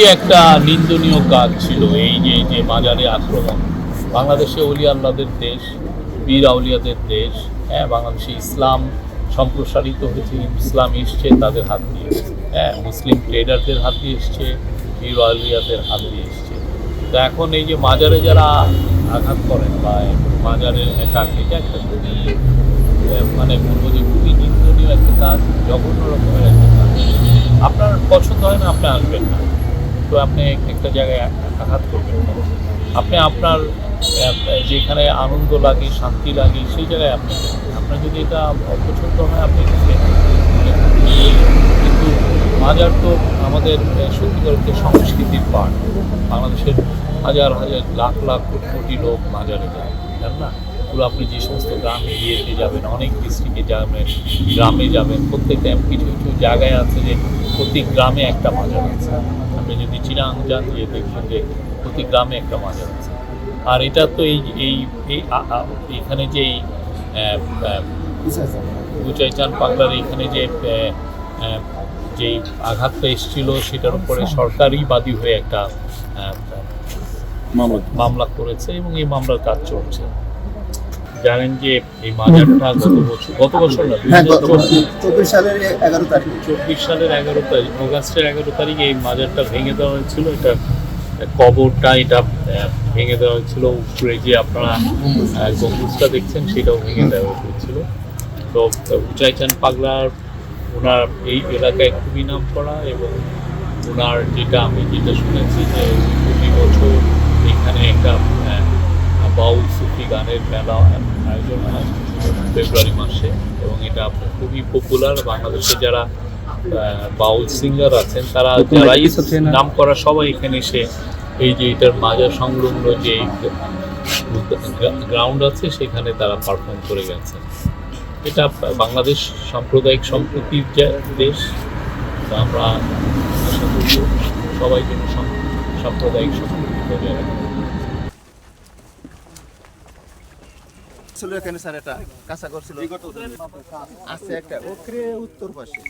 একটা নিন্দনীয় কাজ ছিল এই যে মাজারে আক্রমণ। বাংলাদেশে অলি আল্লাহদের দেশ, বীর আউলিয়াদের দেশ। হ্যাঁ, বাংলাদেশে ইসলাম সম্প্রসারিত হয়েছে, ইসলাম এসছে তাদের হাত দিয়ে। হ্যাঁ, মুসলিম ট্রেডারদের হাত দিয়ে এসছে, বীর আউলিয়াদের হাত দিয়ে এসছে। তো এখন এই যে মাজারে যারা আঘাত করেন বা মাজারের অ্যাটাক, এটা একটা খুবই মানে বলবো যে খুবই নিন্দনীয় একটা কাজ, জঘন্য রকমের একটা কাজ। আপনার পছন্দ হয় না, আপনি আসবেন না, তো আপনি একটা জায়গায় আঘাত করবেন না। আপনি আপনার যেখানে আনন্দ লাগে, শান্তি লাগে, সেই জায়গায় আপনি আপনার যদি এটা অপছন্দ হয় আপনি কিন্তু মাজার তো আমাদের সত্যিকার অর্থে সংস্কৃতির পার্ট। বাংলাদেশের হাজার হাজার লাখ লাখ কোটি কোটি লোক মাজারে যায়, জান না? পুরো আপনি যে সমস্ত গ্রামে গিয়ে যাবেন, অনেক ডিস্ট্রিক্টে যাবেন, গ্রামে যাবেন, প্রত্যেকটা কিছু কিছু জায়গায় আছে যে প্রতি গ্রামে একটা মাজার আছে। আপনি যদি চিরাং যান, গিয়ে দেখবেন যে প্রতি গ্রামে একটা মাজার আছে। আর এটা তো এইখানে যে গুচাইচান পাগলার এইখানে যেই আঘাতটা এসেছিল সেটার উপরে সরকারই বাদী হয়ে একটা মামলা করেছে এবং এই মামলার কাজ চলছে। জানেন যে এই মাজারটা গত বছর না, 24 সালের 11 তারিখ, 24 সালের 11 তারিখ, অগাস্টের 11 তারিখে এই মাজারটা ভেঙে দেওয়া হয়েছিল। এটা কবরটা এটা ভেঙে দেওয়া হয়েছিল। উপরে যে আপনারা গম্বুজটা দেখছেন সেটাও ভেঙে দেওয়া হয়েছিল। তো উচাইচান পাগলার ওনার এই এলাকায় খুবই নাম করা, এবং ওনার আমি যেটা শুনেছি যে প্রতি বছর এখানে একটা বাউল সুফি গানের মেলা আয়োজন হয় ফেব্রুয়ারি মাসে, এবং এটা খুবই পপুলার। বাংলাদেশে যারা বাউল সিঙ্গার আছেন তারা যারাই নাম করা সবাই এখানে এসে এই যে এটার মাজার সংলগ্ন যে গ্রাউন্ড আছে সেখানে তারা পারফর্ম করে গেছেন। এটা বাংলাদেশ সাম্প্রদায়িক সম্প্রীতির দেশ। আমরা আশা করব সবাই যেন সাম্প্রদায়িক সম্প্রীতি বজায় রাখে। এখানে স্যার এটা কাঁচা করছিল আছে একটা ওখানে উত্তর পাশে।